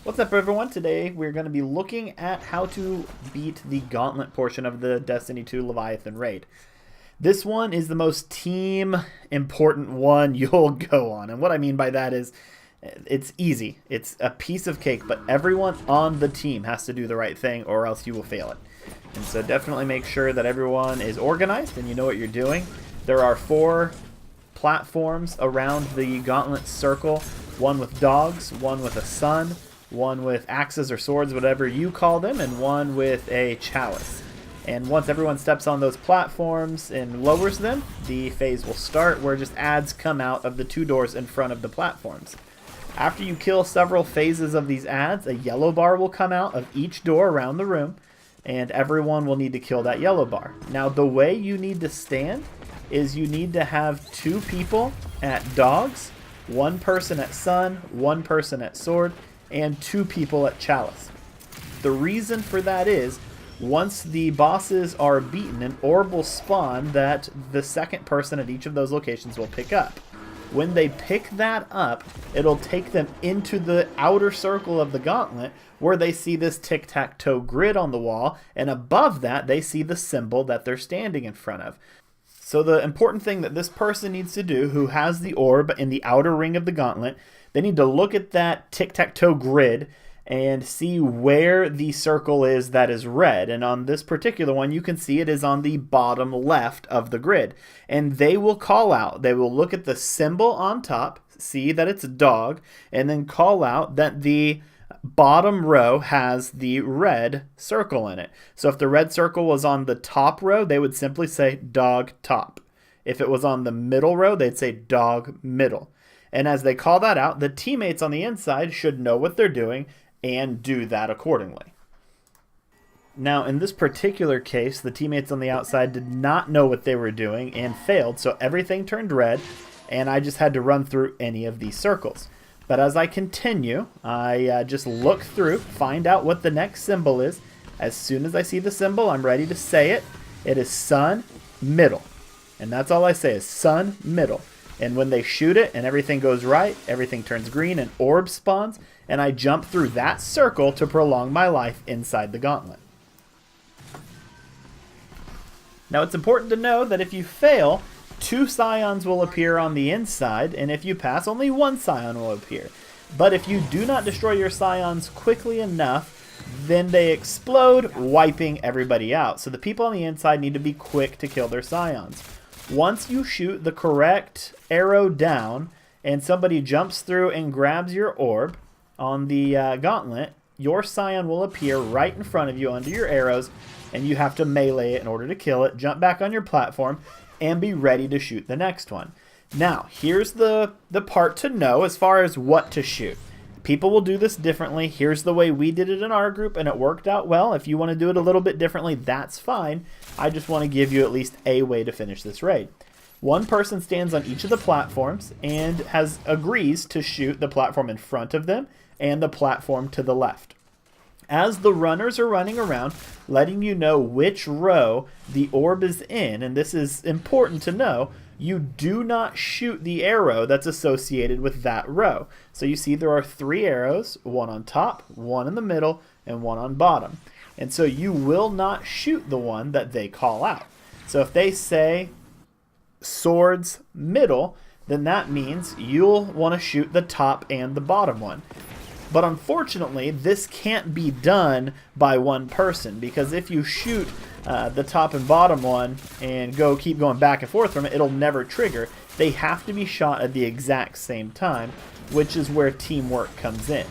What's up, everyone? Today we're going to be looking at how to beat the Gauntlet portion of the Destiny 2 Leviathan raid. This one is the most team important one you'll go on, and what I mean by that is it's easy. It's a piece of cake, but everyone on the team has to do the right thing or else you will fail it. And so definitely make sure that everyone is organized and you know what you're doing. There are 4 platforms around the Gauntlet circle, one with dogs, one with a sun, one with axes or swords, whatever you call them, and one with a chalice. And once everyone steps on those platforms and lowers them, the phase will start where just adds come out of the 2 doors in front of the platforms. After you kill several phases of these adds, a yellow bar will come out of each door around the room, and everyone will need to kill that yellow bar. Now, the way you need to stand is you need to have 2 people at dogs, 1 person at sun, 1 person at sword, and 2 people at chalice. The reason for that is once the bosses are beaten, an orb will spawn that the second person at each of those locations will pick up. When they pick that up, it'll take them into the outer circle of the gauntlet where they see this tic-tac-toe grid on the wall, and above that they see the symbol that they're standing in front of. So the important thing that this person needs to do who has the orb in the outer ring of the gauntlet, they need to look at that tic-tac-toe grid and see where the circle is that is red. And on this particular one, you can see it is on the bottom left of the grid. And they will call out, they will look at the symbol on top, see that it's a dog, and then call out that the bottom row has the red circle in it. So if the red circle was on the top row, they would simply say dog top. If it was on the middle row, they'd say dog middle. And as they call that out, the teammates on the inside should know what they're doing and do that accordingly. Now, in this particular case, the teammates on the outside did not know what they were doing and failed, so everything turned red, and I just had to run through any of these circles. But as I continue, I just look through, find out what the next symbol is. As soon as I see the symbol, I'm ready to say it. It is sun, middle. And that's all I say is sun, middle. And when they shoot it and everything goes right, everything turns green and orb spawns, and I jump through that circle to prolong my life inside the gauntlet. Now, it's important to know that if you fail, 2 scions will appear on the inside, and if you pass, only 1 scion will appear. But if you do not destroy your scions quickly enough, then they explode, wiping everybody out. So the people on the inside need to be quick to kill their scions. Once you shoot the correct arrow down and somebody jumps through and grabs your orb on the gauntlet, your scion will appear right in front of you under your arrows, and you have to melee it in order to kill it, jump back on your platform, and be ready to shoot the next one. Now, here's the part to know as far as what to shoot. People will do this differently. Here's the way we did it in our group, and it worked out well. If you want to do it a little bit differently, that's fine. I just want to give you at least a way to finish this raid. 1 person stands on each of the platforms and agrees to shoot the platform in front of them and the platform to the left. As the runners are running around, letting you know which row the orb is in, and this is important to know, you do not shoot the arrow that's associated with that row. So you see there are 3 arrows, 1 on top, 1 in the middle, and 1 on bottom. And so you will not shoot the one that they call out. So if they say swords middle, then that means you'll want to shoot the top and the bottom one. But unfortunately, this can't be done by 1 person, because if you shoot the top and bottom one and keep going back and forth from it, it'll never trigger. They have to be shot at the exact same time, which is where teamwork comes in.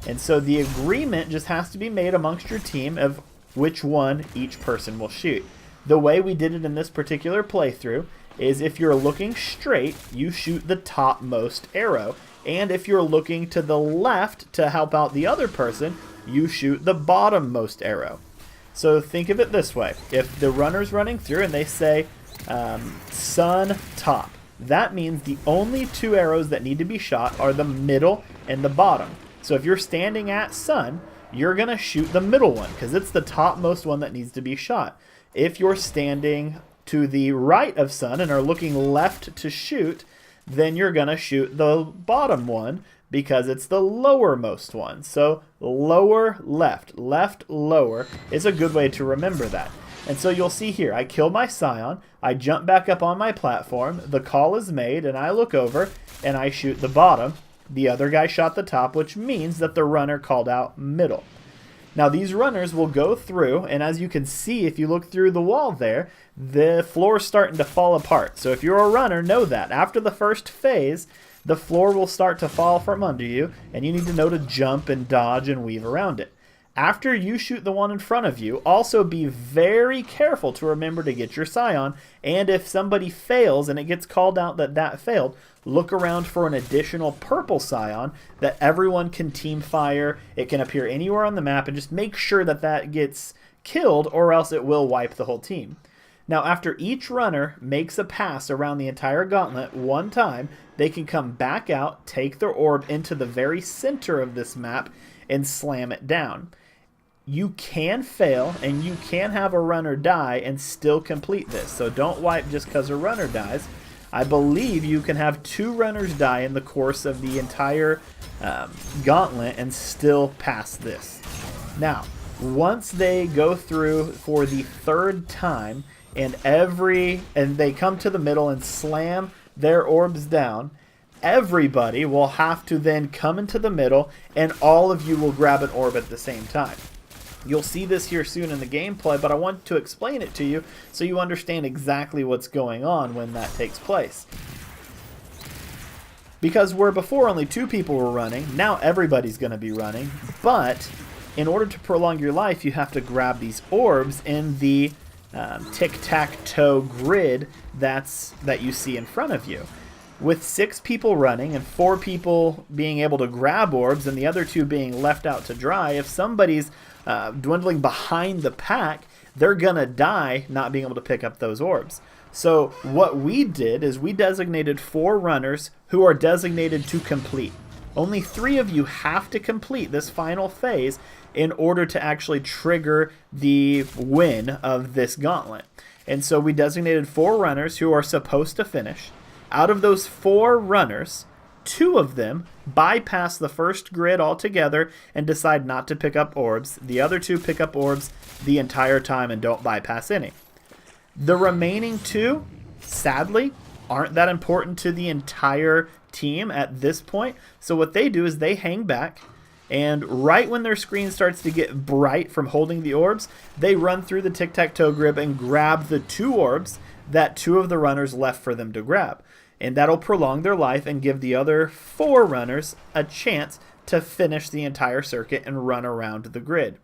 And so the agreement just has to be made amongst your team of which one each person will shoot. The way we did it in this particular playthrough is if you're looking straight, you shoot the topmost arrow. And if you're looking to the left to help out the other person, you shoot the bottommost arrow. So think of it this way. If the runner's running through and they say sun top, that means the only 2 arrows that need to be shot are the middle and the bottom. So if you're standing at sun, you're going to shoot the middle one because it's the topmost one that needs to be shot. If you're standing to the right of sun and are looking left to shoot, then you're going to shoot the bottom one because it's the lowermost one. So lower, left, left, lower is a good way to remember that. And so you'll see here, I kill my Scion, I jump back up on my platform, the call is made, and I look over, and I shoot the bottom. The other guy shot the top, which means that the runner called out middle. Now these runners will go through, and as you can see, if you look through the wall there, the floor's starting to fall apart. So if you're a runner, know that. After the first phase, the floor will start to fall from under you, and you need to know to jump and dodge and weave around it. After you shoot the one in front of you, also be very careful to remember to get your Scion, and if somebody fails and it gets called out that that failed, look around for an additional purple Scion that everyone can team fire. It can appear anywhere on the map, and just make sure that that gets killed, or else it will wipe the whole team. Now after each runner makes a pass around the entire gauntlet one time, they can come back out, take their orb into the very center of this map, and slam it down. You can fail, and you can have a runner die and still complete this. So don't wipe just because a runner dies. I believe you can have 2 runners die in the course of the entire gauntlet and still pass this. Now, once they go through for the 3rd time, and they come to the middle and slam their orbs down, everybody will have to then come into the middle, and all of you will grab an orb at the same time. You'll see this here soon in the gameplay, but I want to explain it to you so you understand exactly what's going on when that takes place. Because where before only 2 people were running, now everybody's going to be running, but in order to prolong your life, you have to grab these orbs in the tic-tac-toe grid that you see in front of you. With 6 people running and 4 people being able to grab orbs and the other 2 being left out to dry, if somebody's dwindling behind the pack, they're gonna die not being able to pick up those orbs. So what we did is we designated 4 runners who are designated to complete. Only 3 of you have to complete this final phase in order to actually trigger the win of this gauntlet. And so we designated 4 runners who are supposed to finish. Out of those 4 runners, 2 of them bypass the first grid altogether and decide not to pick up orbs. The other 2 pick up orbs the entire time and don't bypass any. The remaining 2, sadly, aren't that important to the entire team at this point. So what they do is they hang back, and right when their screen starts to get bright from holding the orbs, they run through the tic-tac-toe grid and grab the 2 orbs that 2 of the runners left for them to grab. And that'll prolong their life and give the other 4 runners a chance to finish the entire circuit and run around the grid.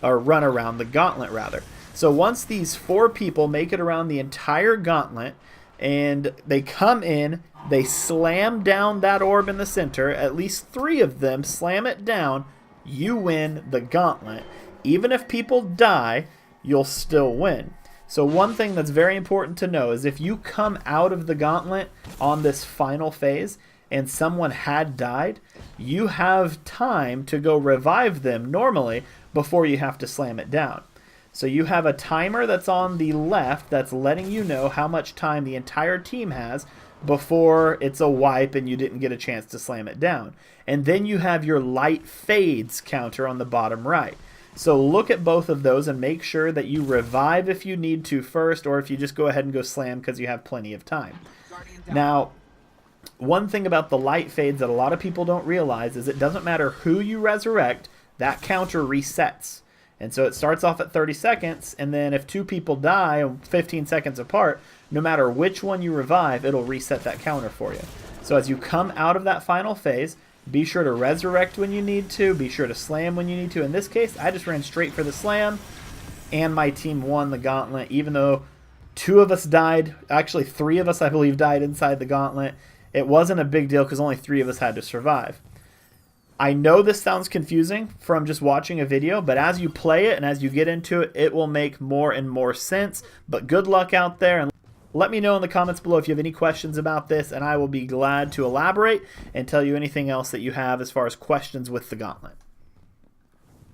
Or run around the gauntlet, rather. So once these 4 people make it around the entire gauntlet, and they come in, they slam down that orb in the center, at least 3 of them slam it down, you win the gauntlet. Even if people die, you'll still win. So one thing that's very important to know is if you come out of the gauntlet on this final phase and someone had died, you have time to go revive them normally before you have to slam it down. So you have a timer that's on the left that's letting you know how much time the entire team has before it's a wipe and you didn't get a chance to slam it down. And then you have your light fades counter on the bottom right. So look at both of those and make sure that you revive if you need to first, or if you just go ahead and go slam because you have plenty of time. Now, one thing about the light fades that a lot of people don't realize is it doesn't matter who you resurrect, that counter resets. And so it starts off at 30 seconds, and then if 2 people die 15 seconds apart, no matter which one you revive, it'll reset that counter for you. So as you come out of that final phase, be sure to resurrect when you need to. Be sure to slam when you need to. In this case, I just ran straight for the slam, and my team won the gauntlet, even though 2 of us died. Actually, 3 of us, I believe, died inside the gauntlet. It wasn't a big deal because only 3 of us had to survive. I know this sounds confusing from just watching a video, but as you play it and as you get into it, it will make more and more sense. But good luck out there, and let me know in the comments below if you have any questions about this, and I will be glad to elaborate and tell you anything else that you have as far as questions with the Gauntlet.